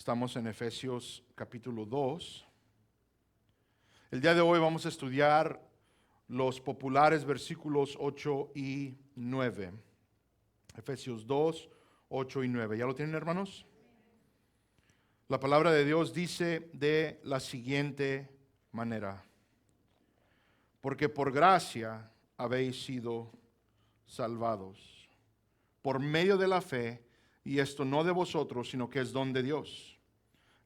Estamos en Efesios capítulo 2. El día de hoy vamos a estudiar los populares versículos 8 y 9. Efesios 2, 8 y 9. ¿Ya lo tienen, hermanos? La palabra de Dios dice de la siguiente manera: porque por gracia habéis sido salvados, por medio de la fe, y esto no de vosotros, sino que es don de Dios,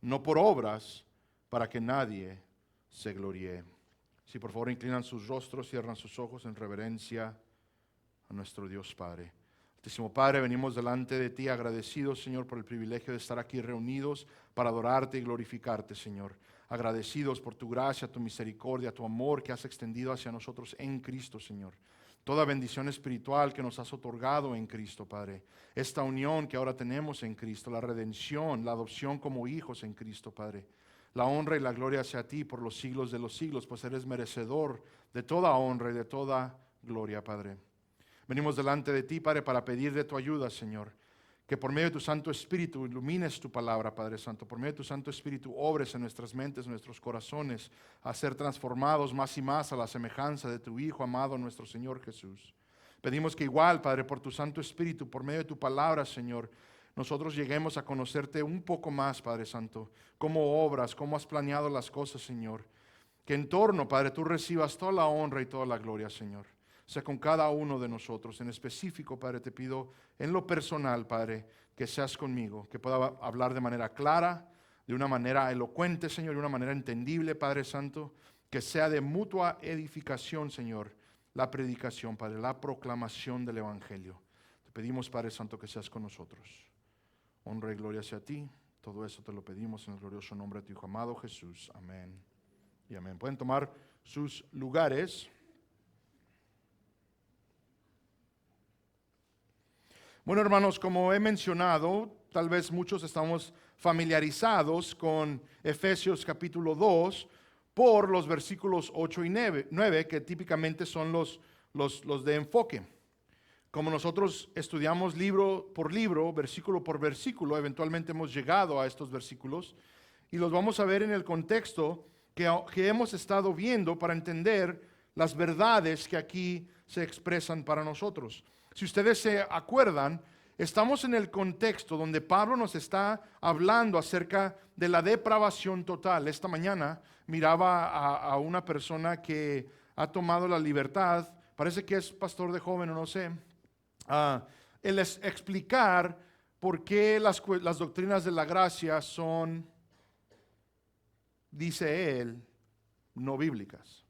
no por obras, para que nadie se gloríe. Si por favor inclinan sus rostros, cierran sus ojos en reverencia a nuestro Dios Padre. Altísimo Padre, venimos delante de ti agradecidos, Señor, por el privilegio de estar aquí reunidos para adorarte y glorificarte, Señor. Agradecidos por tu gracia, tu misericordia, tu amor que has extendido hacia nosotros en Cristo, Señor. Toda bendición espiritual que nos has otorgado en Cristo, Padre. Esta unión que ahora tenemos en Cristo, la redención, la adopción como hijos en Cristo, Padre. La honra y la gloria sea a ti por los siglos de los siglos, pues eres merecedor de toda honra y de toda gloria, Padre. Venimos delante de ti, Padre, para pedir de tu ayuda, Señor. Que por medio de tu Santo Espíritu ilumines tu palabra, Padre Santo. Por medio de tu Santo Espíritu obres en nuestras mentes, en nuestros corazones, a ser transformados más y más a la semejanza de tu Hijo amado, nuestro Señor Jesús. Pedimos que igual, Padre, por tu Santo Espíritu, por medio de tu palabra, Señor, nosotros lleguemos a conocerte un poco más, Padre Santo. Cómo obras, cómo has planeado las cosas, Señor. Que en torno, Padre, tú recibas toda la honra y toda la gloria, Señor. Sea con cada uno de nosotros. En específico, Padre, te pido en lo personal, Padre, que seas conmigo, que pueda hablar de manera clara, de una manera elocuente, Señor, de una manera entendible, Padre Santo, que sea de mutua edificación, Señor, la predicación, Padre, la proclamación del Evangelio. Te pedimos, Padre Santo, que seas con nosotros. Honra y gloria sea a ti. Todo eso te lo pedimos en el glorioso nombre de tu Hijo amado Jesús. Amén y amén. Pueden tomar sus lugares. Bueno, hermanos, como he mencionado, tal vez muchos estamos familiarizados con Efesios capítulo 2 por los versículos 8 y 9, que típicamente son los de enfoque. Como nosotros estudiamos libro por libro, versículo por versículo, eventualmente hemos llegado a estos versículos y los vamos a ver en el contexto que hemos estado viendo para entender las verdades que aquí se expresan para nosotros. Si ustedes se acuerdan, estamos en el contexto donde Pablo nos está hablando acerca de la depravación total. Esta mañana miraba a una persona que ha tomado la libertad, parece que es pastor de joven o no sé, el explicar por qué las doctrinas de la gracia son, dice él, no bíblicas.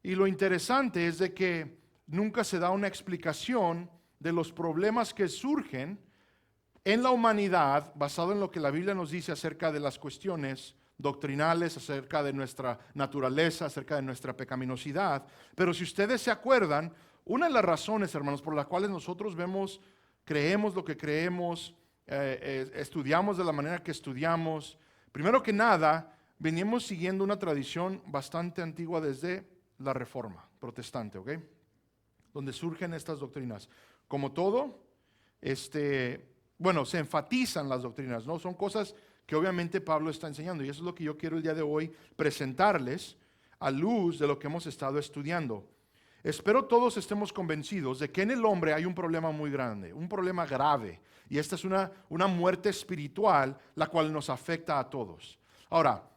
Y lo interesante es de que nunca se da una explicación de los problemas que surgen en la humanidad basado en lo que la Biblia nos dice acerca de las cuestiones doctrinales, acerca de nuestra naturaleza, acerca de nuestra pecaminosidad. Pero si ustedes se acuerdan, una de las razones, hermanos, por las cuales nosotros creemos lo que creemos, estudiamos de la manera que estudiamos, primero que nada, venimos siguiendo una tradición bastante antigua desde la Reforma protestante, ¿ok? Donde surgen estas doctrinas. Como todo, se enfatizan las doctrinas, ¿no? Son cosas que obviamente Pablo está enseñando y eso es lo que yo quiero el día de hoy presentarles a luz de lo que hemos estado estudiando. Espero todos estemos convencidos de que en el hombre hay un problema muy grande, un problema grave, y esta es una muerte espiritual la cual nos afecta a todos. Ahora,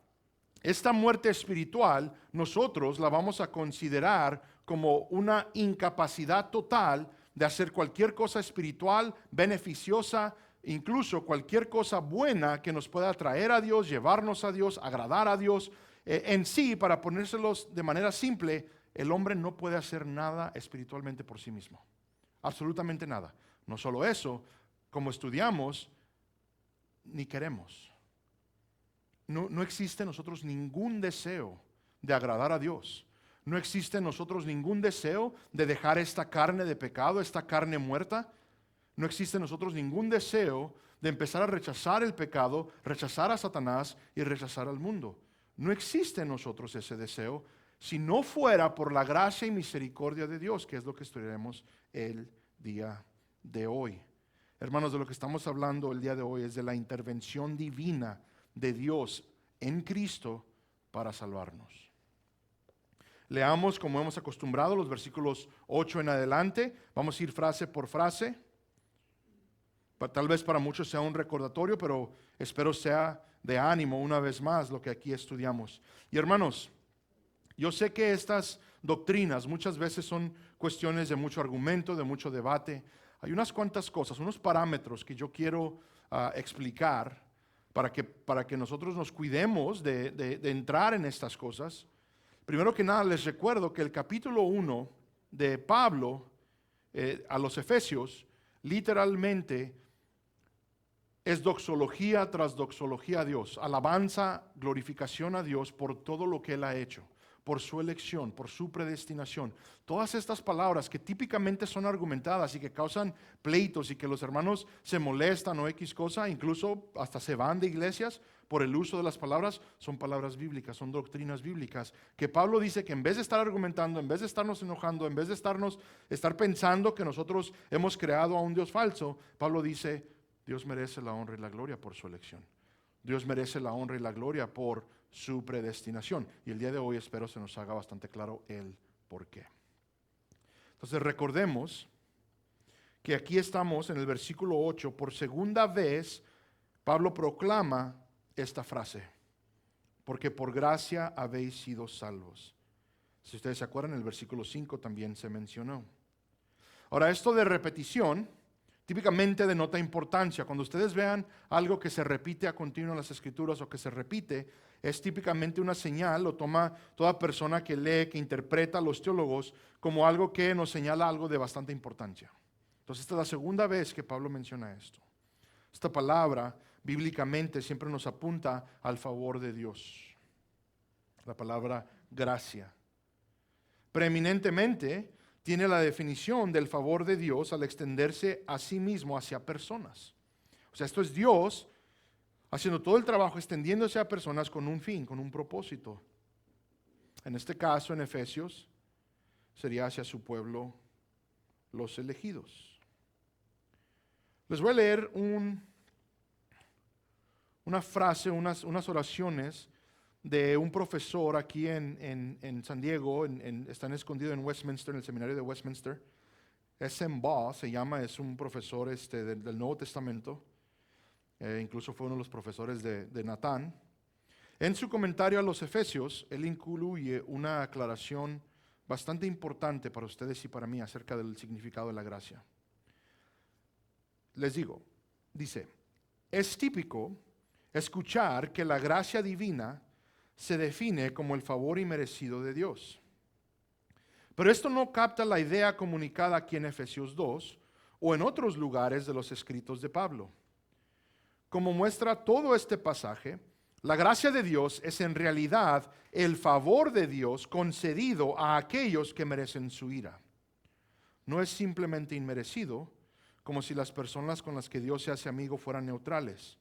esta muerte espiritual nosotros la vamos a considerar como una incapacidad total de hacer cualquier cosa espiritual, beneficiosa, incluso cualquier cosa buena que nos pueda traer a Dios, llevarnos a Dios, agradar a Dios. En sí, para ponérselos de manera simple, el hombre no puede hacer nada espiritualmente por sí mismo. Absolutamente nada. No solo eso, como estudiamos, ni queremos. No existe en nosotros ningún deseo de agradar a Dios. No existe en nosotros ningún deseo de dejar esta carne de pecado, esta carne muerta. No existe en nosotros ningún deseo de empezar a rechazar el pecado, rechazar a Satanás y rechazar al mundo. No existe en nosotros ese deseo si no fuera por la gracia y misericordia de Dios, que es lo que estudiaremos el día de hoy. Hermanos, de lo que estamos hablando el día de hoy es de la intervención divina de Dios en Cristo para salvarnos. Leamos como hemos acostumbrado los versículos 8 en adelante. Vamos a ir frase por frase. Tal vez para muchos sea un recordatorio, pero espero sea de ánimo una vez más lo que aquí estudiamos. Y hermanos, yo sé que estas doctrinas muchas veces son cuestiones de mucho argumento, de mucho debate. Hay unas cuantas cosas, unos parámetros que yo quiero explicar para que nosotros nos cuidemos de entrar en estas cosas. Primero que nada, les recuerdo que el capítulo 1 de Pablo a los Efesios, literalmente es doxología tras doxología a Dios, alabanza, glorificación a Dios por todo lo que Él ha hecho, por su elección, por su predestinación. Todas estas palabras que típicamente son argumentadas y que causan pleitos y que los hermanos se molestan o X cosa, incluso hasta se van de iglesias por el uso de las palabras, son palabras bíblicas, son doctrinas bíblicas, que Pablo dice que en vez de estar argumentando, en vez de estarnos enojando, en vez de estar pensando que nosotros hemos creado a un Dios falso, Pablo dice, Dios merece la honra y la gloria por su elección. Dios merece la honra y la gloria por su predestinación. Y el día de hoy espero se nos haga bastante claro el por qué. Entonces recordemos que aquí estamos en el versículo 8. Por segunda vez Pablo proclama esta frase. Porque por gracia habéis sido salvos. Si ustedes se acuerdan, en el versículo 5 también se mencionó. Ahora, esto de repetición típicamente denota importancia. Cuando ustedes vean algo que se repite a continuo en las Escrituras o que se repite, es típicamente una señal, lo toma toda persona que lee, que interpreta, los teólogos, como algo que nos señala algo de bastante importancia. Entonces, esta es la segunda vez que Pablo menciona esto. Esta palabra, bíblicamente, siempre nos apunta al favor de Dios. La palabra gracia. Preeminentemente, tiene la definición del favor de Dios al extenderse a sí mismo hacia personas. O sea, esto es Dios haciendo todo el trabajo, extendiéndose a personas con un fin, con un propósito. En este caso, en Efesios, sería hacia su pueblo, los elegidos. Les voy a leer una frase, unas oraciones de un profesor aquí en San Diego, están escondidos en Westminster, en el seminario de Westminster. S.M. Baugh se llama, es un profesor del Nuevo Testamento, incluso fue uno de los profesores de Natán. En su comentario a los Efesios, él incluye una aclaración bastante importante para ustedes y para mí acerca del significado de la gracia. Les digo, dice, es típico escuchar que la gracia divina se define como el favor inmerecido de Dios. Pero esto no capta la idea comunicada aquí en Efesios 2 o en otros lugares de los escritos de Pablo. Como muestra todo este pasaje, la gracia de Dios es en realidad el favor de Dios concedido a aquellos que merecen su ira. No es simplemente inmerecido, como si las personas con las que Dios se hace amigo fueran neutrales.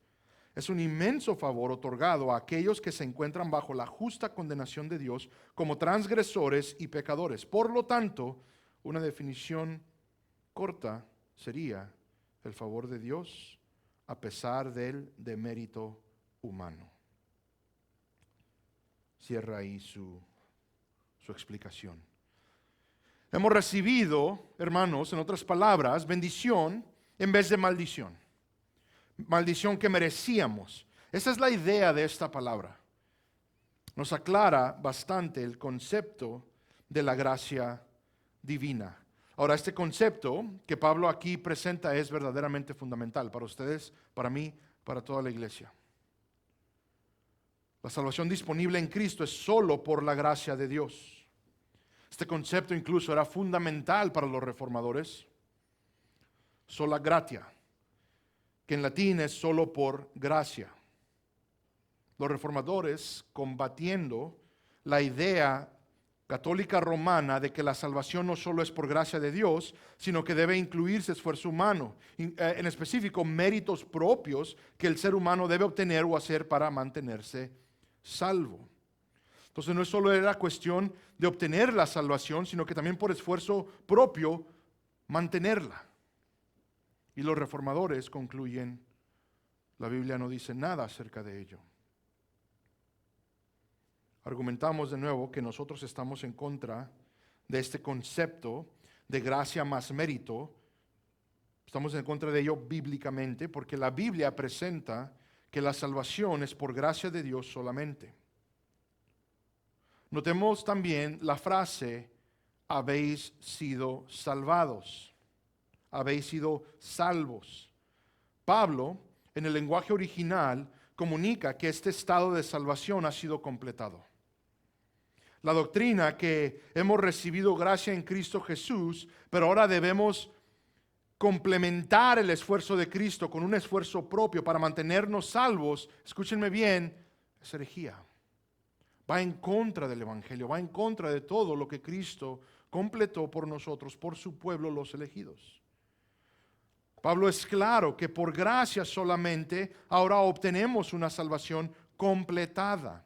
Es un inmenso favor otorgado a aquellos que se encuentran bajo la justa condenación de Dios como transgresores y pecadores. Por lo tanto, una definición corta sería el favor de Dios a pesar del demérito humano. Cierra ahí su explicación. Hemos recibido, hermanos, en otras palabras, bendición en vez de maldición. Maldición que merecíamos. Esa es la idea de esta palabra. Nos aclara bastante el concepto de la gracia divina. Ahora, este concepto que Pablo aquí presenta es verdaderamente fundamental para ustedes, para mí, para toda la iglesia. La salvación disponible en Cristo es solo por la gracia de Dios. Este concepto incluso era fundamental para los reformadores. Sola gratia, que en latín es solo por gracia. Los reformadores, combatiendo la idea católica romana de que la salvación no solo es por gracia de Dios, sino que debe incluirse esfuerzo humano, en específico méritos propios que el ser humano debe obtener o hacer para mantenerse salvo. Entonces no solo era cuestión de obtener la salvación, sino que también por esfuerzo propio mantenerla. Y los reformadores concluyen, la Biblia no dice nada acerca de ello. Argumentamos de nuevo que nosotros estamos en contra de este concepto de gracia más mérito. Estamos en contra de ello bíblicamente porque la Biblia presenta que la salvación es por gracia de Dios solamente. Notemos también la frase, habéis sido salvados, habéis sido salvos. Pablo, en el lenguaje original, comunica que este estado de salvación ha sido completado. La doctrina que hemos recibido gracia en Cristo Jesús, pero ahora debemos complementar el esfuerzo de Cristo con un esfuerzo propio para mantenernos salvos, escúchenme bien, es herejía. Va en contra del Evangelio, va en contra de todo lo que Cristo completó por nosotros, por su pueblo, los elegidos. Pablo es claro que por gracia solamente ahora obtenemos una salvación completada.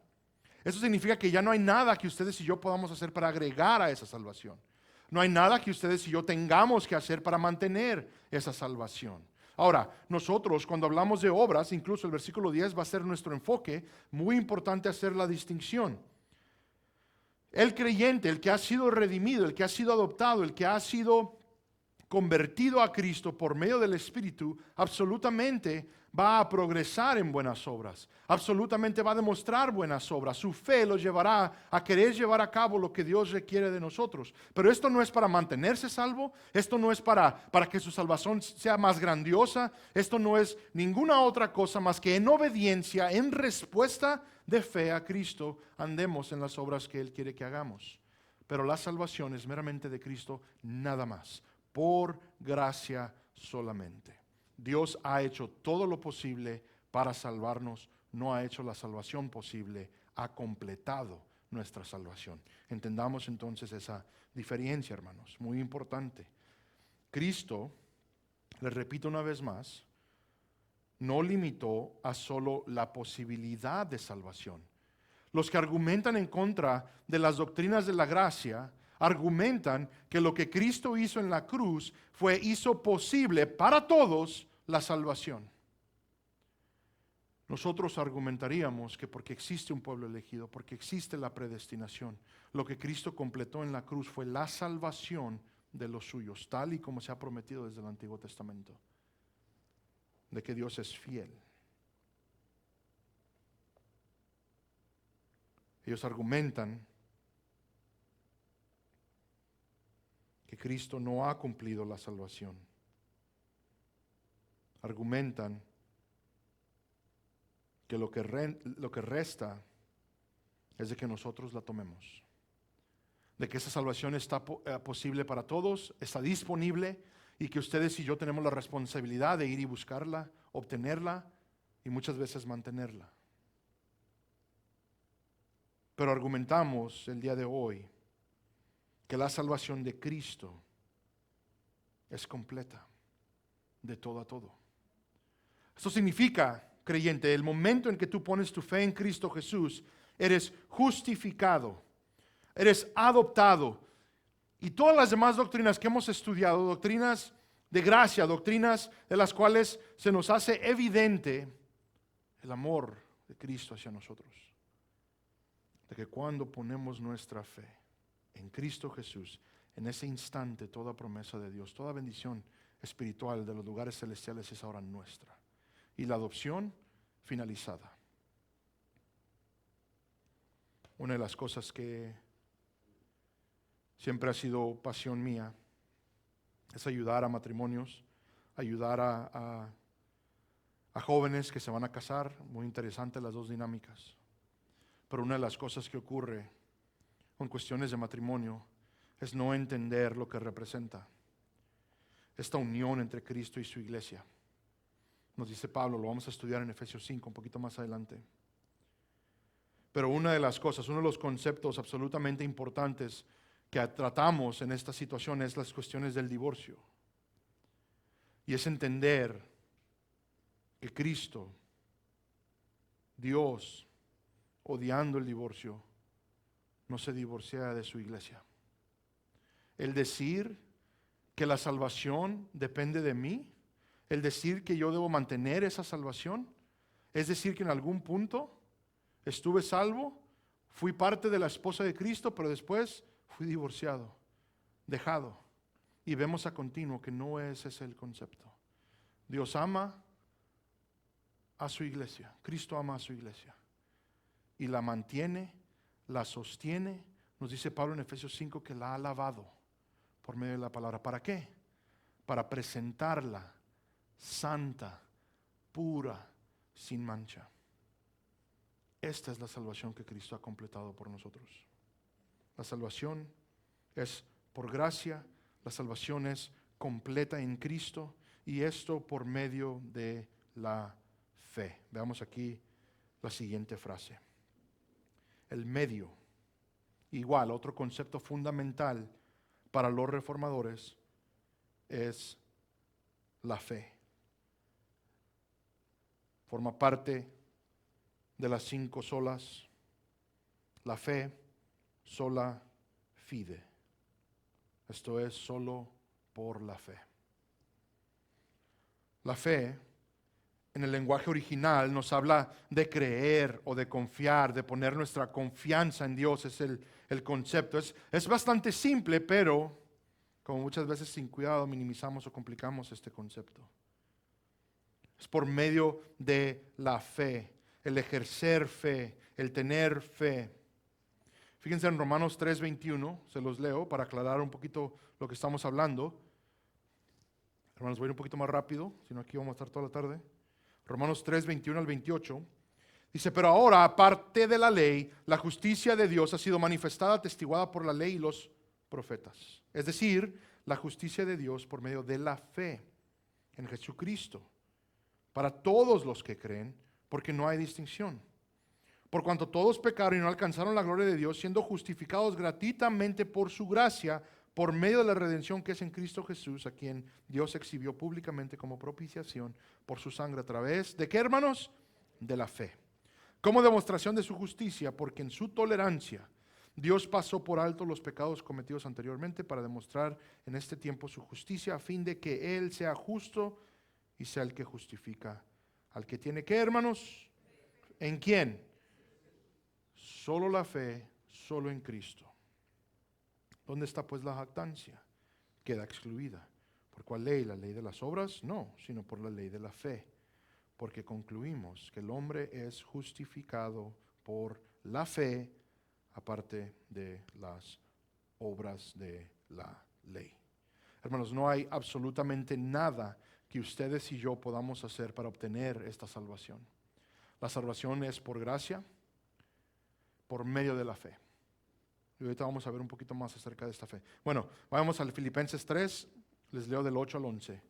Eso significa que ya no hay nada que ustedes y yo podamos hacer para agregar a esa salvación. No hay nada que ustedes y yo tengamos que hacer para mantener esa salvación. Ahora, nosotros cuando hablamos de obras, incluso el versículo 10 va a ser nuestro enfoque, muy importante hacer la distinción. El creyente, el que ha sido redimido, el que ha sido adoptado, el que ha sido convertido a Cristo por medio del Espíritu, absolutamente va a progresar en buenas obras, absolutamente va a demostrar buenas obras. Su fe lo llevará a querer llevar a cabo lo que Dios requiere de nosotros. Pero esto no es para mantenerse salvo, esto no es para que su salvación sea más grandiosa, esto no es ninguna otra cosa más que en obediencia, en respuesta de fe a Cristo, andemos en las obras que Él quiere que hagamos. Pero la salvación es meramente de Cristo, nada más. Por gracia solamente. Dios ha hecho todo lo posible para salvarnos, no ha hecho la salvación posible, ha completado nuestra salvación. Entendamos entonces esa diferencia, hermanos, muy importante. Cristo, les repito una vez más, no limitó a solo la posibilidad de salvación. Los que argumentan en contra de las doctrinas de la gracia argumentan que lo que Cristo hizo en la cruz hizo posible para todos la salvación. Nosotros argumentaríamos que porque existe un pueblo elegido, porque existe la predestinación, lo que Cristo completó en la cruz fue la salvación de los suyos, tal y como se ha prometido desde el Antiguo Testamento, de que Dios es fiel. Ellos argumentan que Cristo no ha cumplido la salvación. Argumentan que lo que resta es de que nosotros la tomemos. De que esa salvación está posible para todos, está disponible y que ustedes y yo tenemos la responsabilidad de ir y buscarla, obtenerla y muchas veces mantenerla. Pero argumentamos el día de hoy que la salvación de Cristo es completa, de todo a todo. Esto significa, creyente, el momento en que tú pones tu fe en Cristo Jesús, eres justificado, eres adoptado. Y todas las demás doctrinas que hemos estudiado, doctrinas de gracia, doctrinas de las cuales se nos hace evidente el amor de Cristo hacia nosotros. De que cuando ponemos nuestra fe en Cristo Jesús, en ese instante toda promesa de Dios, toda bendición espiritual de los lugares celestiales es ahora nuestra. Y la adopción finalizada. Una de las cosas que siempre ha sido pasión mía es ayudar a matrimonios, ayudar a jóvenes que se van a casar. Muy interesante las dos dinámicas. Pero una de las cosas que ocurre con cuestiones de matrimonio es no entender lo que representa esta unión entre Cristo y su iglesia. Nos dice Pablo, lo vamos a estudiar en Efesios 5, un poquito más adelante. Pero una de las cosas, uno de los conceptos absolutamente importantes que tratamos en esta situación es las cuestiones del divorcio. Y es entender que Cristo, Dios, odiando el divorcio, no se divorcia de su iglesia. El decir que la salvación depende de mí el decir que yo debo mantener esa salvación? Es decir, que en algún punto estuve salvo, fui parte de la esposa de Cristo, pero después fui divorciado, dejado. Y vemos a continuo que no ese es el concepto. Dios ama a su iglesia, Cristo ama a su iglesia y la mantiene, la sostiene. Nos dice Pablo en Efesios 5 que la ha lavado por medio de la palabra. ¿Para qué? Para presentarla santa, pura, sin mancha. Esta es la salvación que Cristo ha completado por nosotros. La salvación es por gracia, la salvación es completa en Cristo y esto por medio de la fe. Veamos aquí la siguiente frase. El medio, igual, otro concepto fundamental para los reformadores es la fe. Forma parte de las 5 solas. La fe, sola fide. Esto es solo por la fe. La fe, en el lenguaje original, nos habla de creer o de confiar, de poner nuestra confianza en Dios. Es el concepto. Es bastante simple, pero como muchas veces sin cuidado minimizamos o complicamos este concepto. Es por medio de la fe, el ejercer fe, el tener fe. Fíjense en Romanos 3:21, se los leo para aclarar un poquito lo que estamos hablando. Hermanos, voy a ir un poquito más rápido, si no aquí vamos a estar toda la tarde. Romanos 3:21 al 28. Dice, pero ahora, aparte de la ley, la justicia de Dios ha sido manifestada, atestiguada por la ley y los profetas. Es decir, la justicia de Dios por medio de la fe en Jesucristo. Para todos los que creen, porque no hay distinción. Por cuanto todos pecaron y no alcanzaron la gloria de Dios, siendo justificados gratuitamente por su gracia, por medio de la redención que es en Cristo Jesús, a quien Dios exhibió públicamente como propiciación por su sangre a través ¿de qué, hermanos? De la fe. Como demostración de su justicia, porque en su tolerancia Dios pasó por alto los pecados cometidos anteriormente para demostrar en este tiempo su justicia, a fin de que Él sea justo y sea el que justifica al que tiene que, hermanos. ¿En quién? Solo la fe, solo en Cristo. ¿Dónde está pues la jactancia? Queda excluida. ¿Por cuál ley? ¿La ley de las obras? No, sino por la ley de la fe. Porque concluimos que el hombre es justificado por la fe, aparte de las obras de la ley. Hermanos, no hay absolutamente nada que ustedes y yo podamos hacer para obtener esta salvación. La salvación es por gracia, por medio de la fe. Y ahorita vamos a ver un poquito más acerca de esta fe. Bueno, vamos al Filipenses 3, les leo del 8 al 11.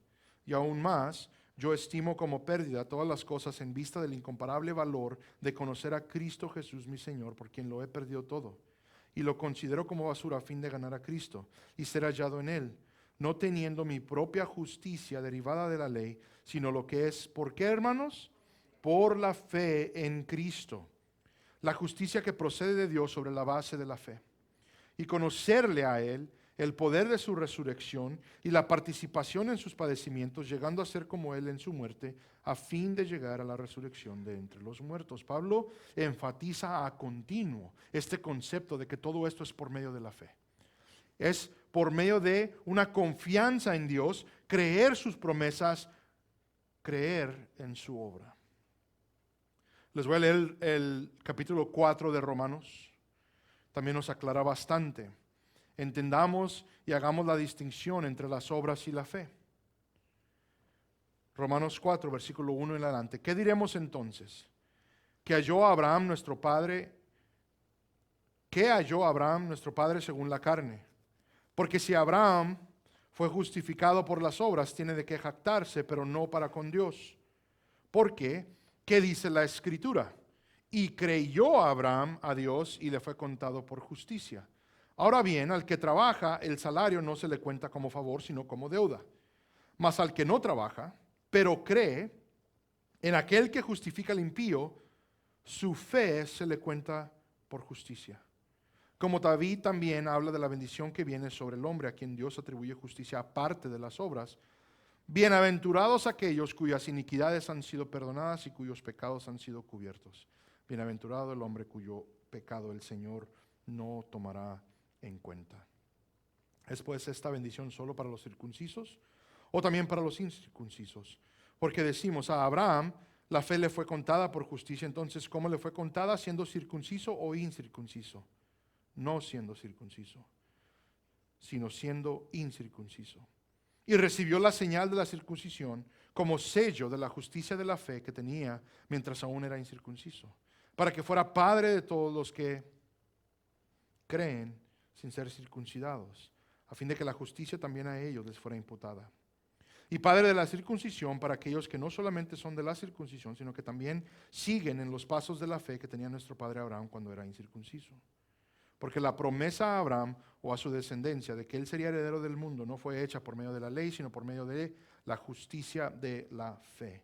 Y aún más, yo estimo como pérdida todas las cosas en vista del incomparable valor de conocer a Cristo Jesús mi Señor, por quien lo he perdido todo. Y lo considero como basura a fin de ganar a Cristo y ser hallado en Él, no teniendo mi propia justicia derivada de la ley, sino lo que es, ¿por qué, hermanos? Por la fe en Cristo. La justicia que procede de Dios sobre la base de la fe. Y conocerle a Él, el poder de su resurrección y la participación en sus padecimientos, llegando a ser como Él en su muerte, a fin de llegar a la resurrección de entre los muertos. Pablo enfatiza a continuo este concepto de que todo esto es por medio de la fe. Es por medio de una confianza en Dios, creer sus promesas, creer en su obra. Les voy a leer el capítulo 4 de Romanos. También nos aclara bastante. Entendamos y hagamos la distinción entre las obras y la fe. Romanos 4, versículo 1 en adelante. ¿Qué diremos entonces? ¿Que halló a Abraham nuestro padre? ¿Qué halló Abraham nuestro padre según la carne? Porque si Abraham fue justificado por las obras, tiene de qué jactarse, pero no para con Dios. Porque, ¿qué dice la Escritura? Y creyó Abraham a Dios y le fue contado por justicia. Ahora bien, al que trabaja, el salario no se le cuenta como favor, sino como deuda. Mas al que no trabaja, pero cree en aquel que justifica al impío, su fe se le cuenta por justicia. Como David también habla de la bendición que viene sobre el hombre, a quien Dios atribuye justicia aparte de las obras. Bienaventurados aquellos cuyas iniquidades han sido perdonadas y cuyos pecados han sido cubiertos. Bienaventurado el hombre cuyo pecado el Señor no tomará en cuenta. ¿Es pues esta bendición solo para los circuncisos o también para los incircuncisos? Porque decimos, a Abraham la fe le fue contada por justicia. Entonces, ¿cómo le fue contada? ¿Siendo circunciso o incircunciso? No siendo circunciso, sino siendo incircunciso. Y recibió la señal de la circuncisión como sello de la justicia de la fe que tenía mientras aún era incircunciso, para que fuera padre de todos los que creen sin ser circuncidados, a fin de que la justicia también a ellos les fuera imputada. Y padre de la circuncisión para aquellos que no solamente son de la circuncisión, sino que también siguen en los pasos de la fe que tenía nuestro padre Abraham cuando era incircunciso. Porque la promesa a Abraham o a su descendencia de que él sería heredero del mundo no fue hecha por medio de la ley, sino por medio de la justicia de la fe.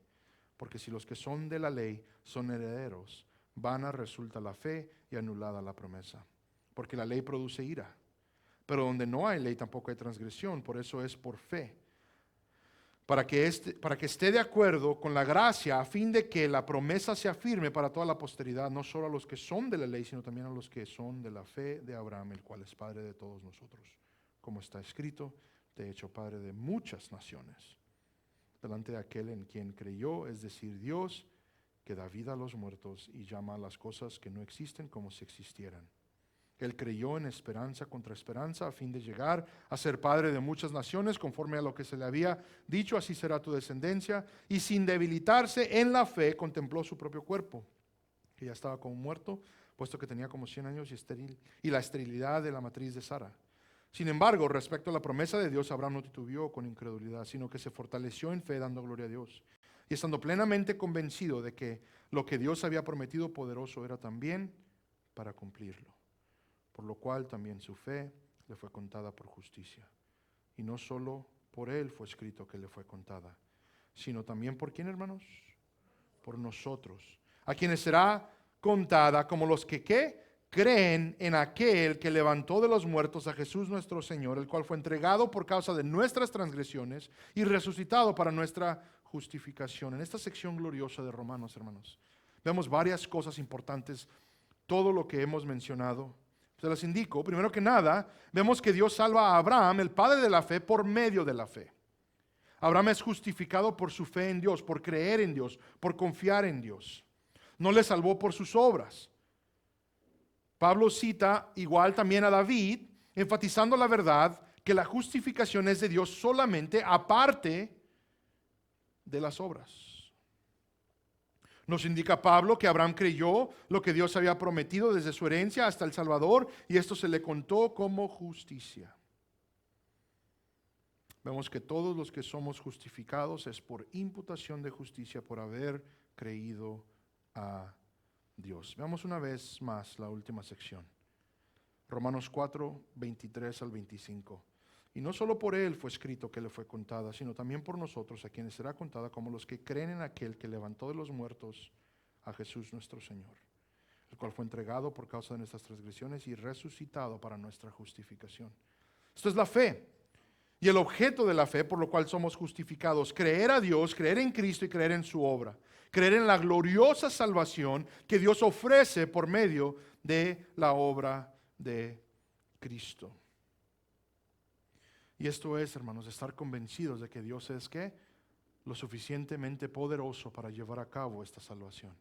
Porque si los que son de la ley son herederos, vana resulta la fe y anulada la promesa. Porque la ley produce ira. Pero donde no hay ley tampoco hay transgresión, por eso es por fe. Para que esté de acuerdo con la gracia, a fin de que la promesa sea firme para toda la posteridad, no solo a los que son de la ley, sino también a los que son de la fe de Abraham, el cual es padre de todos nosotros. Como está escrito, te he hecho padre de muchas naciones, delante de aquel en quien creyó, es decir, Dios, que da vida a los muertos y llama a las cosas que no existen como si existieran. Él creyó en esperanza contra esperanza a fin de llegar a ser padre de muchas naciones, conforme a lo que se le había dicho, así será tu descendencia. Y sin debilitarse en la fe, contempló su propio cuerpo, que ya estaba como muerto, puesto que tenía como 100 años y la esterilidad de la matriz de Sara. Sin embargo, respecto a la promesa de Dios, Abraham no titubeó con incredulidad, sino que se fortaleció en fe, dando gloria a Dios. Y estando plenamente convencido de que lo que Dios había prometido poderoso era también para cumplirlo. Por lo cual también su fe le fue contada por justicia. Y no solo por él fue escrito que le fue contada, sino también por ¿quién, hermanos? Por nosotros, a quienes será contada como los que ¿qué? Creen en aquel que levantó de los muertos a Jesús nuestro Señor, el cual fue entregado por causa de nuestras transgresiones y resucitado para nuestra justificación. En esta sección gloriosa de Romanos, hermanos, vemos varias cosas importantes, todo lo que hemos mencionado. Se las indico. Primero que nada, vemos que Dios salva a Abraham, el padre de la fe, por medio de la fe. Abraham es justificado por su fe en Dios, por creer en Dios, por confiar en Dios. No le salvó por sus obras. Pablo cita igual también a David, enfatizando la verdad que la justificación es de Dios solamente aparte de las obras. Nos indica Pablo que Abraham creyó lo que Dios había prometido desde su herencia hasta el Salvador, y esto se le contó como justicia. Vemos que todos los que somos justificados es por imputación de justicia por haber creído a Dios. Veamos una vez más la última sección. Romanos 4, 23 al 25. Y no solo por él fue escrito que le fue contada, sino también por nosotros, a quienes será contada como los que creen en aquel que levantó de los muertos a Jesús nuestro Señor, el cual fue entregado por causa de nuestras transgresiones y resucitado para nuestra justificación. Esto es la fe. Y el objeto de la fe, por lo cual somos justificados, creer a Dios, creer en Cristo y creer en su obra. Creer en la gloriosa salvación que Dios ofrece por medio de la obra de Cristo. Y esto es, hermanos, estar convencidos de que Dios es ¿qué? Lo suficientemente poderoso para llevar a cabo esta salvación.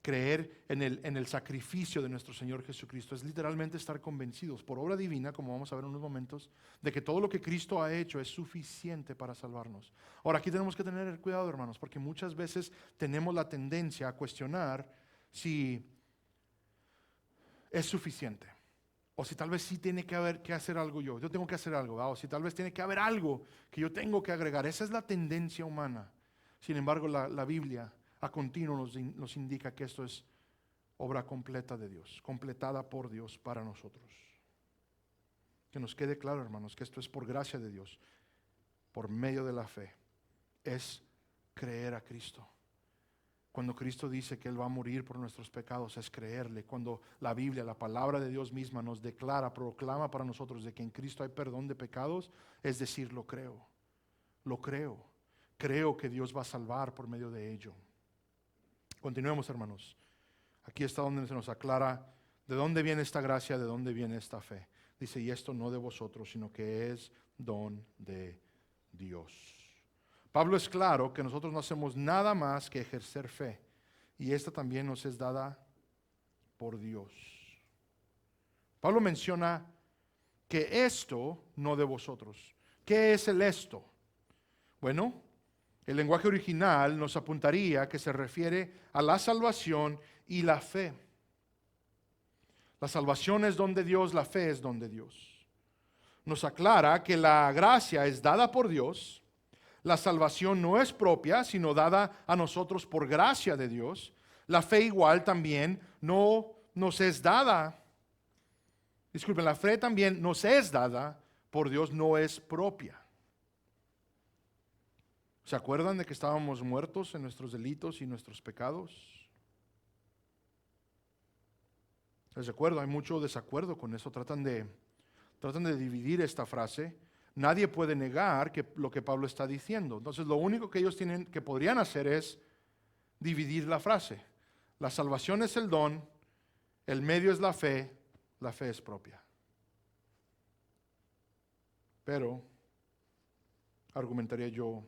Creer en el sacrificio de nuestro Señor Jesucristo es literalmente estar convencidos por obra divina, como vamos a ver en unos momentos, de que todo lo que Cristo ha hecho es suficiente para salvarnos. Ahora, aquí tenemos que tener cuidado, hermanos, porque muchas veces tenemos la tendencia a cuestionar si es suficiente. O si tal vez sí tiene que hacer algo yo tengo que hacer algo, ¿verdad? O si tal vez tiene que haber algo que yo tengo que agregar. Esa es la tendencia humana. Sin embargo, la Biblia a continuo nos indica que esto es obra completa de Dios, completada por Dios para nosotros. Que nos quede claro, hermanos, que esto es por gracia de Dios, por medio de la fe. Es creer a Cristo. Cuando Cristo dice que Él va a morir por nuestros pecados, es creerle. Cuando la Biblia, la palabra de Dios misma nos declara, proclama para nosotros de que en Cristo hay perdón de pecados, es decir, lo creo. Lo creo. creo que Dios va a salvar por medio de ello. Continuemos, hermanos. Aquí está donde se nos aclara de dónde viene esta gracia, de dónde viene esta fe. Dice, y esto no de vosotros, sino que es don de Dios. Pablo es claro que nosotros no hacemos nada más que ejercer fe. Y esta también nos es dada por Dios. Pablo menciona que esto no de vosotros. ¿Qué es el esto? Bueno, el lenguaje original nos apuntaría que se refiere a la salvación y la fe. La salvación es don de Dios, la fe es don de Dios. Nos aclara que la gracia es dada por Dios. La salvación no es propia, sino dada a nosotros por gracia de Dios. La fe igual también no nos es dada. Disculpen, la fe también nos es dada por Dios, no es propia. ¿Se acuerdan de que estábamos muertos en nuestros delitos y nuestros pecados? Les recuerdo, hay mucho desacuerdo con eso. Tratan de dividir esta frase. Nadie puede negar lo que Pablo está diciendo. Entonces, lo único que ellos podrían hacer es dividir la frase. La salvación es el don, el medio es la fe es propia. Pero, argumentaría yo,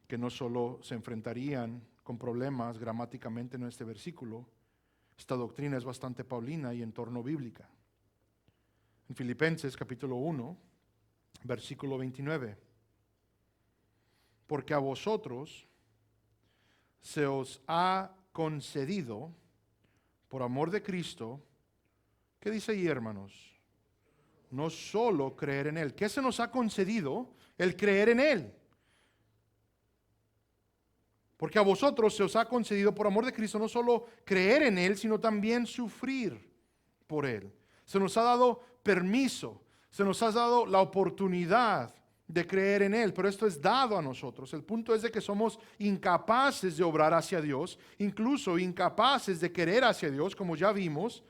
que no solo se enfrentarían con problemas gramáticamente en este versículo, esta doctrina es bastante paulina y en torno bíblica. En Filipenses capítulo 1, versículo 29. Porque a vosotros se os ha concedido, por amor de Cristo, ¿qué dice ahí, hermanos? No solo creer en Él. ¿Qué se nos ha concedido? El creer en Él. Porque a vosotros se os ha concedido por amor de Cristo no solo creer en Él, sino también sufrir por Él. Se nos ha dado permiso, se nos ha dado la oportunidad de creer en Él, pero esto es dado a nosotros. El punto es de que somos incapaces de obrar hacia Dios, incluso incapaces de querer hacia Dios, como ya vimos.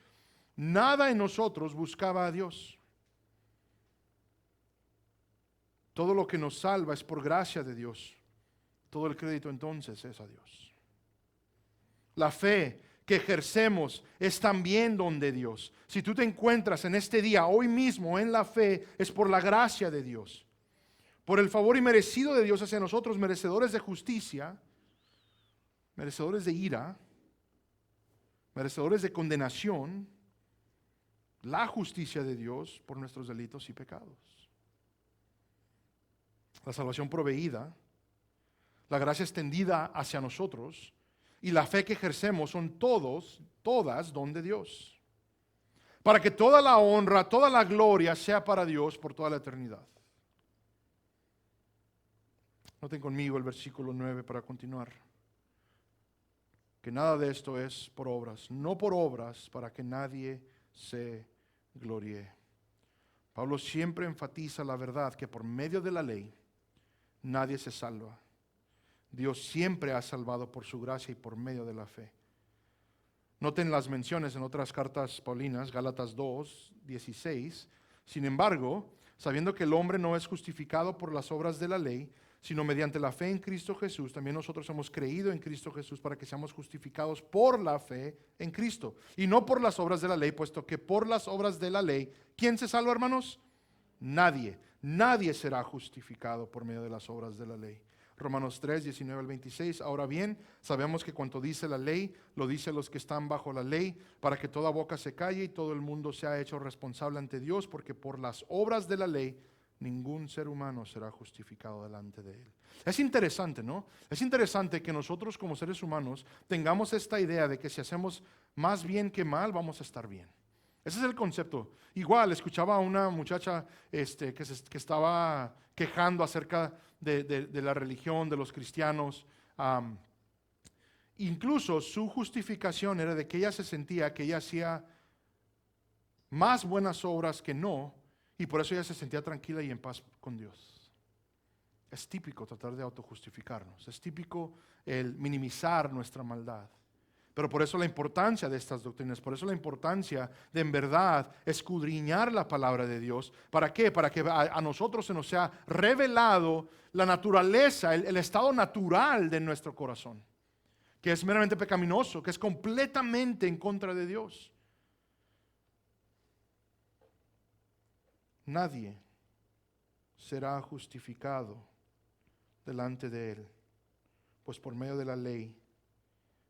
Nada en nosotros buscaba a Dios. Todo lo que nos salva es por gracia de Dios. Todo el crédito entonces es a Dios. La fe que ejercemos es también don de Dios. Si tú te encuentras en este día, hoy mismo, en la fe, es por la gracia de Dios. Por el favor inmerecido de Dios hacia nosotros, merecedores de justicia, merecedores de ira, merecedores de condenación, la justicia de Dios por nuestros delitos y pecados. La salvación proveída, la gracia extendida hacia nosotros y la fe que ejercemos son todas don de Dios. Para que toda la honra, toda la gloria sea para Dios por toda la eternidad. Noten conmigo el versículo 9 para continuar. Que nada de esto es por obras, no por obras para que nadie se gloríe. Pablo siempre enfatiza la verdad que por medio de la ley nadie se salva. Dios siempre ha salvado por su gracia y por medio de la fe. Noten las menciones en otras cartas paulinas, Gálatas 2, 16. Sin embargo, sabiendo que el hombre no es justificado por las obras de la ley, sino mediante la fe en Cristo Jesús, también nosotros hemos creído en Cristo Jesús para que seamos justificados por la fe en Cristo. Y no por las obras de la ley, puesto que por las obras de la ley, ¿quién se salva, hermanos? Nadie. Nadie será justificado por medio de las obras de la ley. Romanos 3, 19 al 26. Ahora bien, sabemos que cuanto dice la ley, lo dice a los que están bajo la ley, para que toda boca se calle y todo el mundo sea hecho responsable ante Dios, porque por las obras de la ley ningún ser humano será justificado delante de Él. Es interesante, ¿no? Es interesante que nosotros como seres humanos tengamos esta idea de que si hacemos más bien que mal, vamos a estar bien. Ese es el concepto. Igual, escuchaba a una muchacha que estaba quejando acerca de la religión, de los cristianos. Incluso su justificación era de que ella se sentía que ella hacía más buenas obras que no, y por eso ella se sentía tranquila y en paz con Dios. Es típico tratar de autojustificarnos, es típico el minimizar nuestra maldad. Pero por eso la importancia de estas doctrinas, por eso la importancia de en verdad escudriñar la palabra de Dios. ¿Para qué? Para que a nosotros se nos sea revelado la naturaleza, el estado natural de nuestro corazón, que es meramente pecaminoso, que es completamente en contra de Dios. Nadie será justificado delante de Él, pues por medio de la ley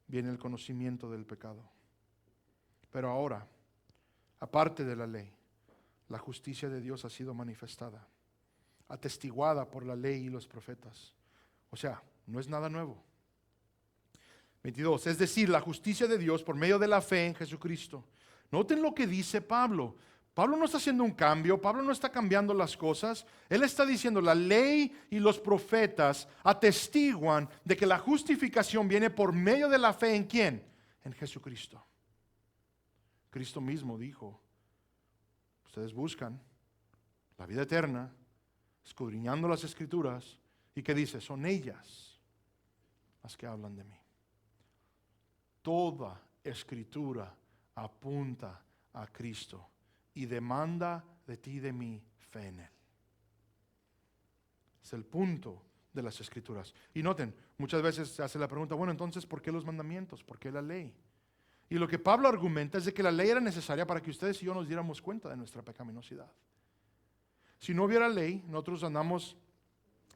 viene el conocimiento del pecado. Pero ahora, aparte de la ley, la justicia de Dios ha sido manifestada, atestiguada por la ley y los profetas. O sea, no es nada nuevo. 22. Es decir, la justicia de Dios por medio de la fe en Jesucristo. Noten lo que dice Pablo. Pablo no está haciendo un cambio, Pablo no está cambiando las cosas. Él está diciendo, la ley y los profetas atestiguan de que la justificación viene por medio de la fe ¿en quién? En Jesucristo. Cristo mismo dijo, ustedes buscan la vida eterna, escudriñando las Escrituras, y ¿qué dice? Son ellas las que hablan de mí. Toda Escritura apunta a Cristo y demanda de ti y de mí fe en Él. Es el punto de las Escrituras. Y noten, muchas veces se hace la pregunta, bueno, entonces, ¿por qué los mandamientos? ¿Por qué la ley? Y lo que Pablo argumenta es de que la ley era necesaria para que ustedes y yo nos diéramos cuenta de nuestra pecaminosidad. Si no hubiera ley, nosotros andamos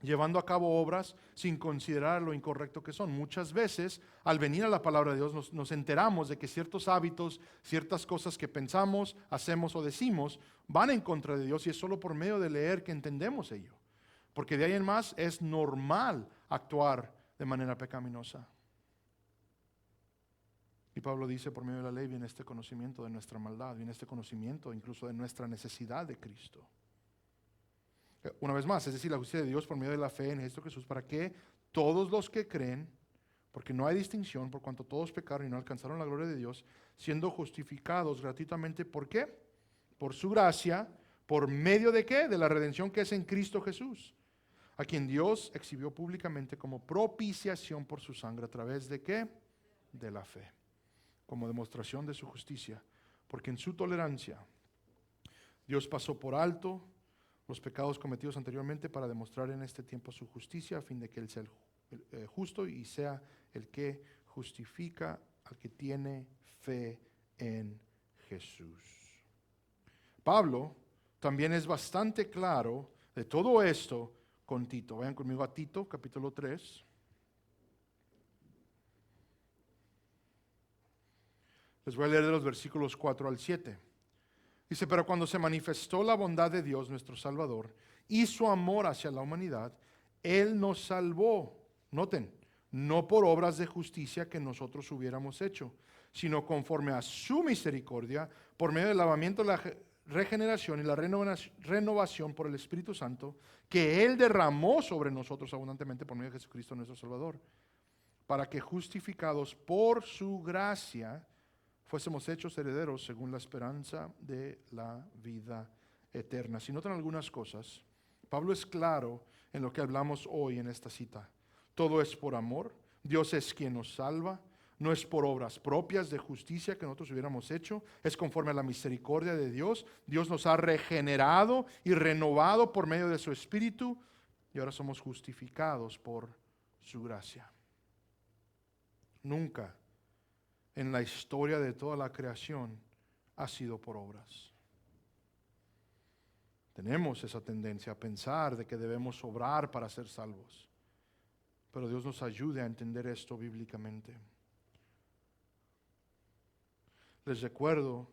llevando a cabo obras sin considerar lo incorrecto que son. Muchas veces, al venir a la palabra de Dios, nos enteramos de que ciertos hábitos, ciertas cosas que pensamos, hacemos o decimos, van en contra de Dios, y es solo por medio de leer que entendemos ello. Porque de ahí en más es normal actuar de manera pecaminosa. Y Pablo dice, por medio de la ley viene este conocimiento de nuestra maldad, viene este conocimiento incluso de nuestra necesidad de Cristo. Una vez más, es decir, la justicia de Dios por medio de la fe en Cristo Jesús, para que todos los que creen, porque no hay distinción, por cuanto todos pecaron y no alcanzaron la gloria de Dios, siendo justificados gratuitamente, ¿por qué? Por su gracia, ¿por medio de qué? De la redención que es en Cristo Jesús, a quien Dios exhibió públicamente como propiciación por su sangre, ¿a través de qué? De la fe, como demostración de su justicia, porque en su tolerancia Dios pasó por alto los pecados cometidos anteriormente para demostrar en este tiempo su justicia, a fin de que Él sea el justo y sea el que justifica al que tiene fe en Jesús. Pablo también es bastante claro de todo esto con Tito. Vayan conmigo a Tito, capítulo 3. Les voy a leer de los versículos 4 al 7. Dice, pero cuando se manifestó la bondad de Dios nuestro Salvador y su amor hacia la humanidad, Él nos salvó, noten, no por obras de justicia que nosotros hubiéramos hecho, sino conforme a su misericordia, por medio del lavamiento de la regeneración y la renovación por el Espíritu Santo, que Él derramó sobre nosotros abundantemente por medio de Jesucristo nuestro Salvador, para que justificados por su gracia, fuésemos hechos herederos según la esperanza de la vida eterna. Si notan algunas cosas, Pablo es claro en lo que hablamos hoy en esta cita. Todo es por amor, Dios es quien nos salva, no es por obras propias de justicia que nosotros hubiéramos hecho, es conforme a la misericordia de Dios. Dios nos ha regenerado y renovado por medio de su Espíritu, y ahora somos justificados por su gracia. Nunca en la historia de toda la creación ha sido por obras. Tenemos esa tendencia a pensar de que debemos obrar para ser salvos, pero Dios nos ayude a entender esto bíblicamente. Les recuerdo,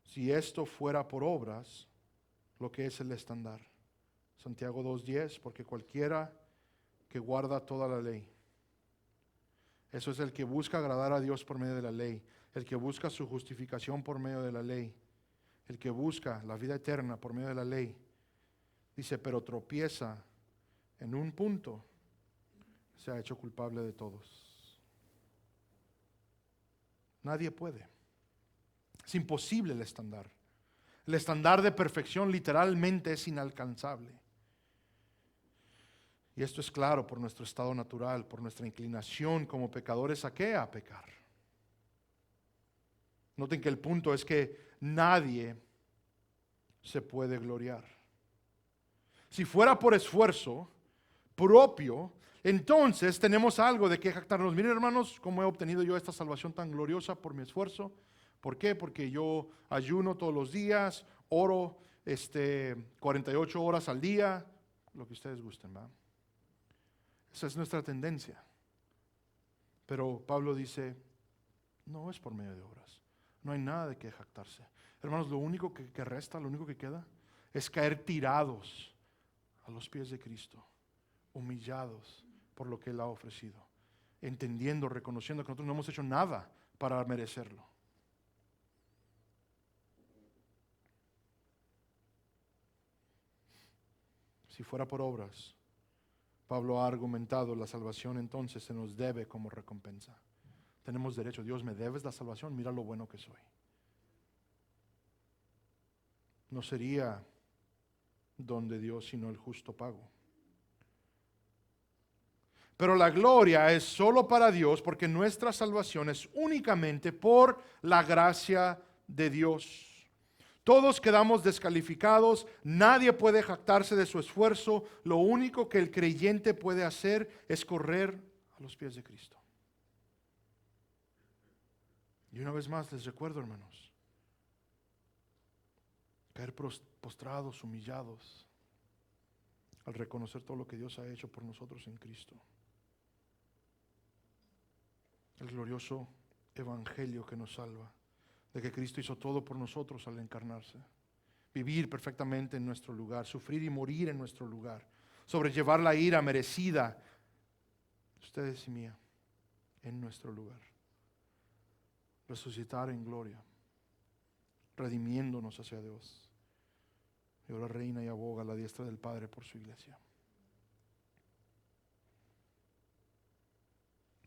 si esto fuera por obras, lo que es el estándar. Santiago 2:10, porque cualquiera que guarda toda la ley, eso es el que busca agradar a Dios por medio de la ley, el que busca su justificación por medio de la ley, el que busca la vida eterna por medio de la ley. Dice, pero tropieza en un punto, se ha hecho culpable de todos. Nadie puede. Es imposible el estándar. El estándar de perfección literalmente es inalcanzable. Y esto es claro por nuestro estado natural, por nuestra inclinación como pecadores, ¿a qué? A pecar. Noten que el punto es que nadie se puede gloriar. Si fuera por esfuerzo propio, entonces tenemos algo de que jactarnos. Miren, hermanos, cómo he obtenido yo esta salvación tan gloriosa por mi esfuerzo. ¿Por qué? Porque yo ayuno todos los días, oro 48 horas al día, lo que ustedes gusten, ¿verdad? Esa es nuestra tendencia. Pero Pablo dice, no es por medio de obras. No hay nada de qué jactarse. Hermanos, lo único que resta, lo único que queda, es caer tirados a los pies de Cristo, humillados por lo que Él ha ofrecido, entendiendo, reconociendo que nosotros no hemos hecho nada para merecerlo. Si fuera por obras, Pablo ha argumentado, la salvación entonces se nos debe como recompensa. Tenemos derecho. Dios, me debes la salvación, mira lo bueno que soy. No sería don de Dios sino el justo pago. Pero la gloria es solo para Dios, porque nuestra salvación es únicamente por la gracia de Dios. Todos quedamos descalificados, nadie puede jactarse de su esfuerzo, lo único que el creyente puede hacer es correr a los pies de Cristo. Y una vez más les recuerdo, hermanos, caer postrados, humillados, al reconocer todo lo que Dios ha hecho por nosotros en Cristo. El glorioso evangelio que nos salva, de que Cristo hizo todo por nosotros al encarnarse, vivir perfectamente en nuestro lugar, sufrir y morir en nuestro lugar, sobrellevar la ira merecida, ustedes y mía, en nuestro lugar, resucitar en gloria, redimiéndonos hacia Dios, y ahora reina y aboga a la diestra del Padre por su iglesia.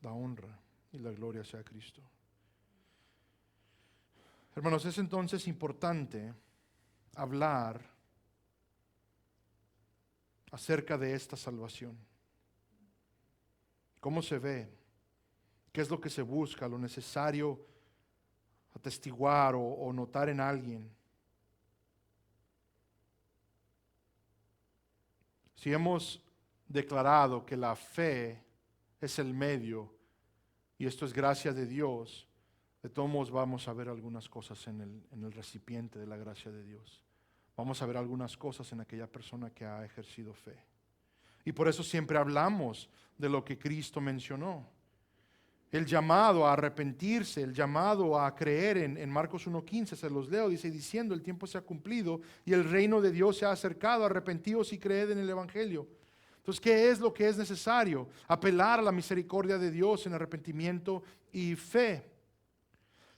La honra y la gloria sea a Cristo. Hermanos, es entonces importante hablar acerca de esta salvación. ¿Cómo se ve? ¿Qué es lo que se busca? Lo necesario atestiguar o notar en alguien. Si hemos declarado que la fe es el medio y esto es gracia de Dios, de todos modos vamos a ver algunas cosas en el recipiente de la gracia de Dios. Vamos a ver algunas cosas en aquella persona que ha ejercido fe. Y por eso siempre hablamos de lo que Cristo mencionó. El llamado a arrepentirse, el llamado a creer en Marcos 1:15, se los leo, dice, diciendo, el tiempo se ha cumplido y el reino de Dios se ha acercado, arrepentíos y creed en el Evangelio. Entonces, ¿qué es lo que es necesario? Apelar a la misericordia de Dios en arrepentimiento y fe.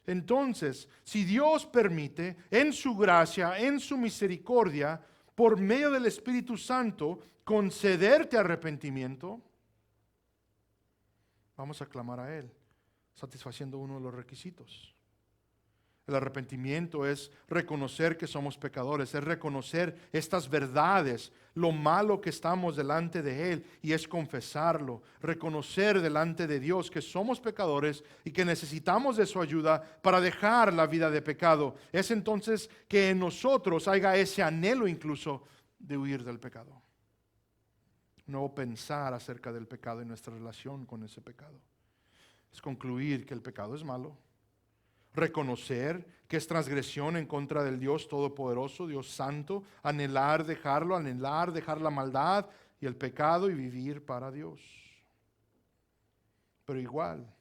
Entonces, si Dios permite, en su gracia, en su misericordia, por medio del Espíritu Santo, concederte arrepentimiento, vamos a clamar a Él, satisfaciendo uno de los requisitos. El arrepentimiento es reconocer que somos pecadores, es reconocer estas verdades, lo malo que estamos delante de Él, y es confesarlo, reconocer delante de Dios que somos pecadores y que necesitamos de su ayuda para dejar la vida de pecado. Es entonces que en nosotros haya ese anhelo incluso de huir del pecado. No pensar acerca del pecado y nuestra relación con ese pecado. Es concluir que el pecado es malo. Reconocer que es transgresión en contra del Dios Todopoderoso, Dios Santo, anhelar dejarlo, anhelar dejar la maldad y el pecado y vivir para Dios. Pero igual,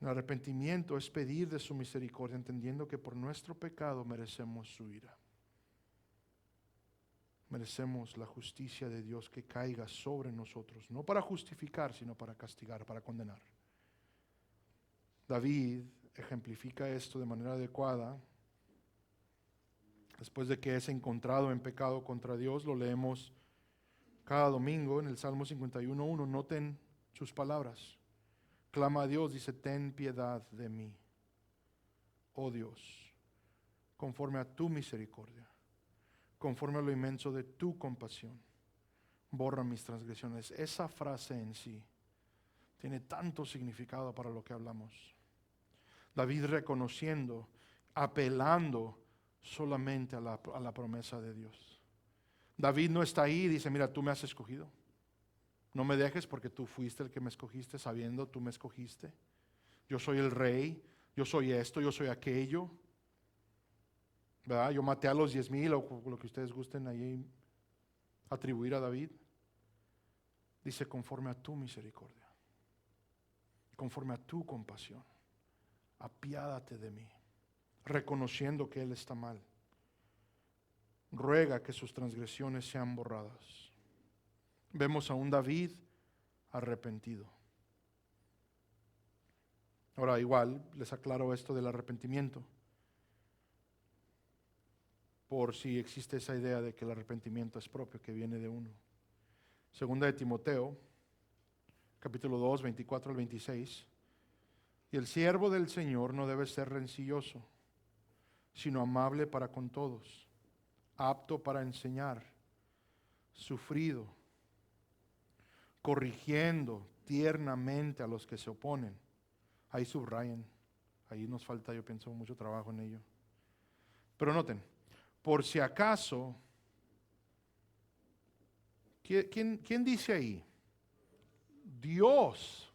el arrepentimiento es pedir de su misericordia, entendiendo que por nuestro pecado merecemos su ira. Merecemos la justicia de Dios que caiga sobre nosotros, no para justificar, sino para castigar, para condenar. David ejemplifica esto de manera adecuada. Después de que es encontrado en pecado contra Dios, lo leemos cada domingo en el Salmo 51:1. Noten sus palabras. Clama a Dios, dice, ten piedad de mí, oh Dios, conforme a tu misericordia, conforme a lo inmenso de tu compasión. borra mis transgresiones. Esa frase en sí tiene tanto significado para lo que hablamos. David reconociendo, apelando solamente a la promesa de Dios. David no está ahí y dice, mira, tú me has escogido. No me dejes porque tú fuiste el que me escogiste, sabiendo tú me escogiste. Yo soy el rey, yo soy esto, yo soy aquello. ¿Verdad? Yo maté a los 10,000 o lo que ustedes gusten ahí atribuir a David. Dice, conforme a tu misericordia, conforme a tu compasión, apiádate de mí, reconociendo que él está mal. Ruega que sus transgresiones sean borradas. Vemos a un David arrepentido. Ahora, igual, les aclaro esto del arrepentimiento, por si existe esa idea de que el arrepentimiento es propio, que viene de uno. Segunda de Timoteo, capítulo 2, 24 al 26. Y el siervo del Señor no debe ser rencilloso, sino amable para con todos, apto para enseñar, sufrido, corrigiendo tiernamente a los que se oponen. Ahí subrayen, ahí nos falta, yo pienso, mucho trabajo en ello. Pero noten, por si acaso, ¿quién dice ahí? Dios,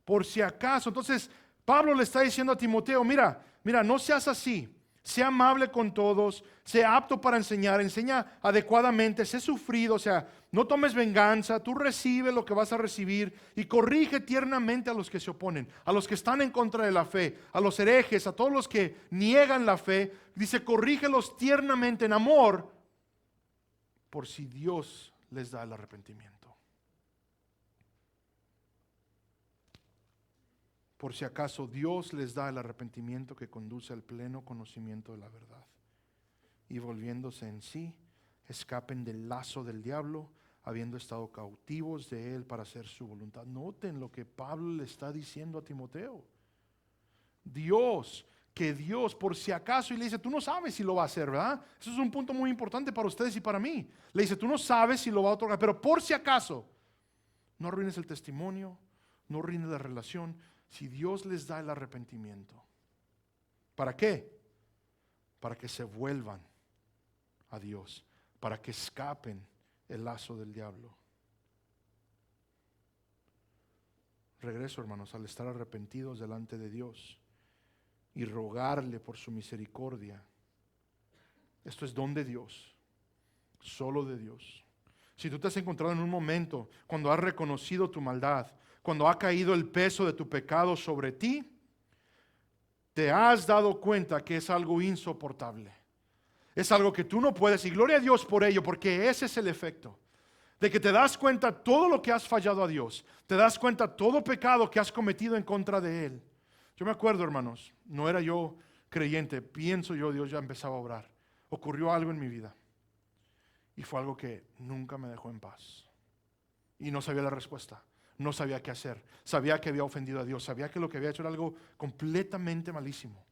por si acaso. Entonces, Pablo le está diciendo a Timoteo, mira, no seas así. Sea amable con todos, sea apto para enseñar, enseña adecuadamente, sé sufrido, o sea, no tomes venganza, tú recibe lo que vas a recibir y corrige tiernamente a los que se oponen, a los que están en contra de la fe, a los herejes, a todos los que niegan la fe. Dice, corrígelos tiernamente en amor, por si Dios les da el arrepentimiento. Por si acaso Dios les da el arrepentimiento que conduce al pleno conocimiento de la verdad. Y volviéndose en sí, escapen del lazo del diablo, habiendo estado cautivos de él para hacer su voluntad. Noten lo que Pablo le está diciendo a Timoteo. Dios, por si acaso, y le dice, tú no sabes si lo va a hacer, ¿verdad? Eso es un punto muy importante para ustedes y para mí. Le dice, tú no sabes si lo va a otorgar, pero por si acaso, no arruines el testimonio, no arruines la relación. Si Dios les da el arrepentimiento, ¿para qué? Para que se vuelvan a Dios, para que escapen el lazo del diablo. Regreso, hermanos, al estar arrepentidos delante de Dios y rogarle por su misericordia. Esto es don de Dios, solo de Dios. Si tú te has encontrado en un momento cuando has reconocido tu maldad, cuando ha caído el peso de tu pecado sobre ti, te has dado cuenta que es algo insoportable. Es algo que tú no puedes, y gloria a Dios por ello, porque ese es el efecto. De que te das cuenta todo lo que has fallado a Dios, te das cuenta todo pecado que has cometido en contra de Él. Yo me acuerdo, hermanos, no era yo creyente, pienso yo, Dios ya empezaba a obrar. Ocurrió algo en mi vida y fue algo que nunca me dejó en paz. Y no sabía la respuesta. No sabía qué hacer, sabía que había ofendido a Dios, sabía que lo que había hecho era algo completamente malísimo.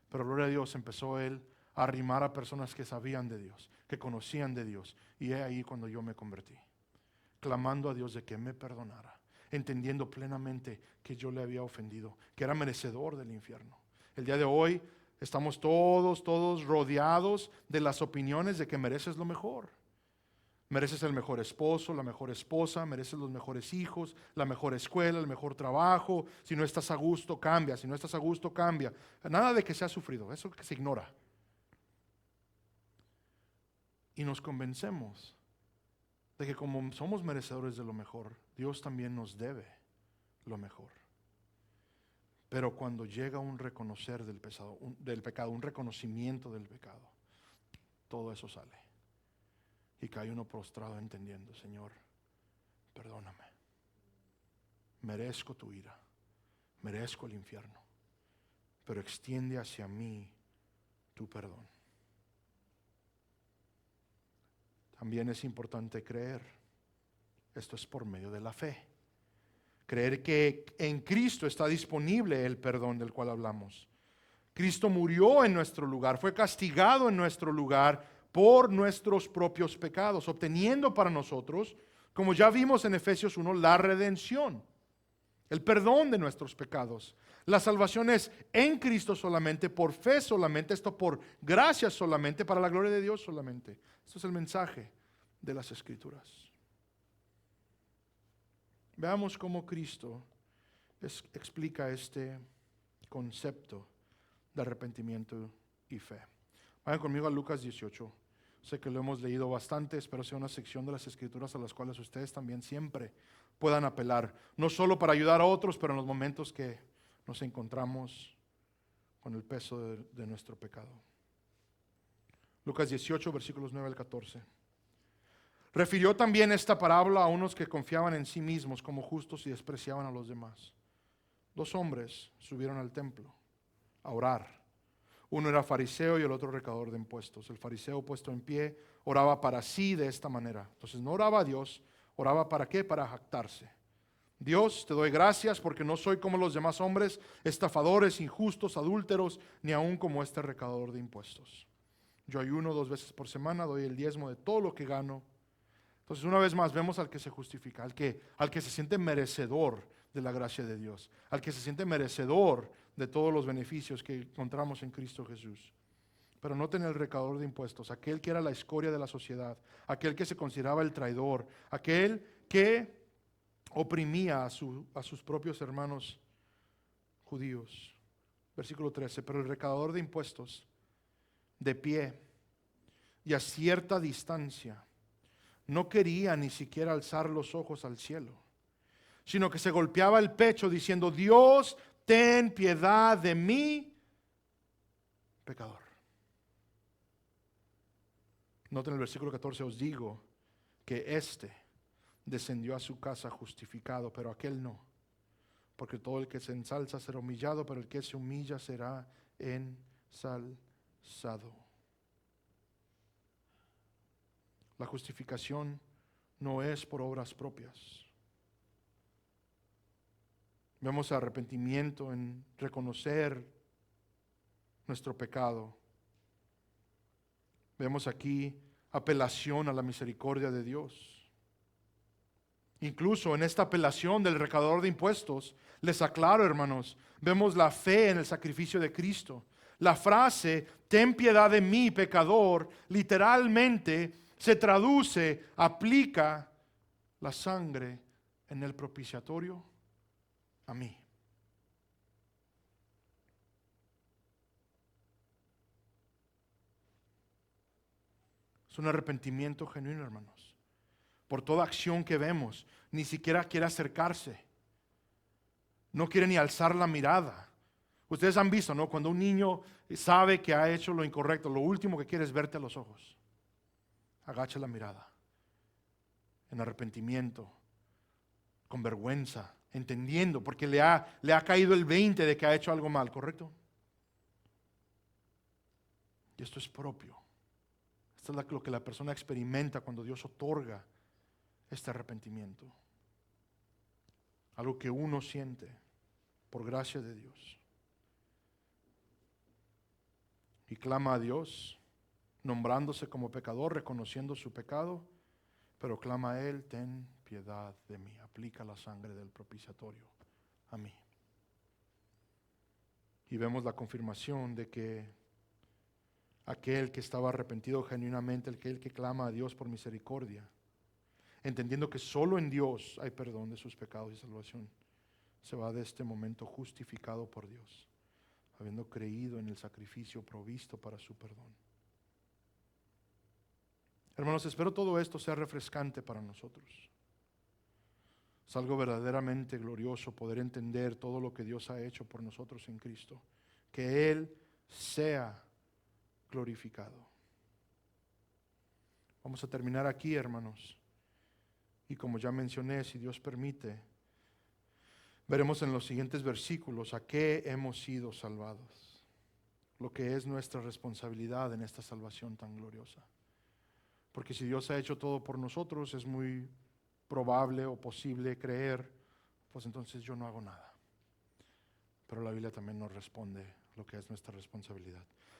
Pero gloria a Dios, empezó Él a arrimar a personas que sabían de Dios, que conocían de Dios. Y es ahí cuando yo me convertí, clamando a Dios de que me perdonara, entendiendo plenamente que yo le había ofendido, que era merecedor del infierno. El día de hoy estamos todos rodeados de las opiniones de que mereces lo mejor. Mereces el mejor esposo, la mejor esposa, mereces los mejores hijos, la mejor escuela, el mejor trabajo. Si no estás a gusto, cambia. Si no estás a gusto, cambia. Nada de que sea sufrido, eso que se ignora. Y nos convencemos de que como somos merecedores de lo mejor, Dios también nos debe lo mejor. Pero cuando llega un reconocer del pecado, un reconocimiento del pecado, todo eso sale. Y cae uno prostrado entendiendo, Señor, perdóname. Merezco tu ira, merezco el infierno, pero extiende hacia mí tu perdón. También es importante creer. Esto es por medio de la fe. Creer que en Cristo está disponible el perdón del cual hablamos. Cristo murió en nuestro lugar, fue castigado en nuestro lugar por nuestros propios pecados, obteniendo para nosotros Como ya vimos en Efesios 1, la redención, el perdón de nuestros pecados. La salvación es en Cristo solamente, por fe solamente, esto por gracia solamente, para la gloria de Dios solamente. Esto es el mensaje de las Escrituras. Veamos cómo Cristo explica este concepto de arrepentimiento y fe. Vayan conmigo a Lucas 18. Sé que lo hemos leído bastante, espero sea una sección de las Escrituras a las cuales ustedes también siempre puedan apelar, no solo para ayudar a otros, pero en los momentos que nos encontramos con el peso de nuestro pecado. Lucas 18, versículos 9 al 14. Refirió también esta parábola a unos que confiaban en sí mismos como justos y despreciaban a los demás. 2 hombres subieron al templo a orar. Uno era fariseo y el otro recaudador de impuestos. El fariseo, puesto en pie, oraba para sí de esta manera. Entonces no oraba a Dios, oraba ¿para qué? Para jactarse. Dios, te doy gracias porque no soy como los demás hombres, estafadores, injustos, adúlteros, ni aun como este recaudador de impuestos. Yo ayuno 2 veces por semana, doy el diezmo de todo lo que gano. Entonces una vez más vemos al que se justifica, al que se siente merecedor de la gracia de Dios, al que se siente merecedor de todos los beneficios que encontramos en Cristo Jesús. Pero noten el recaudador de impuestos, aquel que era la escoria de la sociedad, aquel que se consideraba el traidor, aquel que oprimía a sus propios hermanos judíos. Versículo 13, pero el recaudador de impuestos, de pie y a cierta distancia, no quería ni siquiera alzar los ojos al cielo, sino que se golpeaba el pecho diciendo: Dios, ten piedad de mí, pecador. Noten el versículo 14, os digo que éste descendió a su casa justificado, pero aquel no. Porque todo el que se ensalza será humillado, pero el que se humilla será ensalzado. La justificación no es por obras propias. Vemos arrepentimiento en reconocer nuestro pecado. Vemos aquí apelación a la misericordia de Dios. Incluso en esta apelación del recaudador de impuestos, les aclaro, hermanos, vemos la fe en el sacrificio de Cristo. La frase, ten piedad de mí, pecador, literalmente se traduce, aplica la sangre en el propiciatorio a mí. Es un arrepentimiento genuino, hermanos. Por toda acción que vemos, ni siquiera quiere acercarse. No quiere ni alzar la mirada. Ustedes han visto, ¿no? Cuando un niño sabe que ha hecho lo incorrecto, lo último que quiere es verte a los ojos. Agacha la mirada. En arrepentimiento, con vergüenza, entendiendo, porque le ha caído el 20 de que ha hecho algo mal, ¿correcto? Y esto es propio. Esto es lo que la persona experimenta cuando Dios otorga este arrepentimiento. Algo que uno siente por gracia de Dios. Y clama a Dios, nombrándose como pecador, reconociendo su pecado, pero clama a Él: ten piedad de mí. Aplica la sangre del propiciatorio a mí. Y vemos la confirmación de que aquel que estaba arrepentido genuinamente, aquel que clama a Dios por misericordia, entendiendo que solo en Dios hay perdón de sus pecados y salvación, se va de este momento justificado por Dios, habiendo creído en el sacrificio provisto para su perdón. Hermanos, espero todo esto sea refrescante para nosotros. Es algo verdaderamente glorioso poder entender todo lo que Dios ha hecho por nosotros en Cristo. Que Él sea glorificado. Vamos a terminar aquí, hermanos. Y como ya mencioné, si Dios permite, veremos en los siguientes versículos a qué hemos sido salvados. Lo que es nuestra responsabilidad en esta salvación tan gloriosa. Porque si Dios ha hecho todo por nosotros, es muy probable o posible creer, pues entonces yo no hago nada. Pero la Biblia también nos responde lo que es nuestra responsabilidad.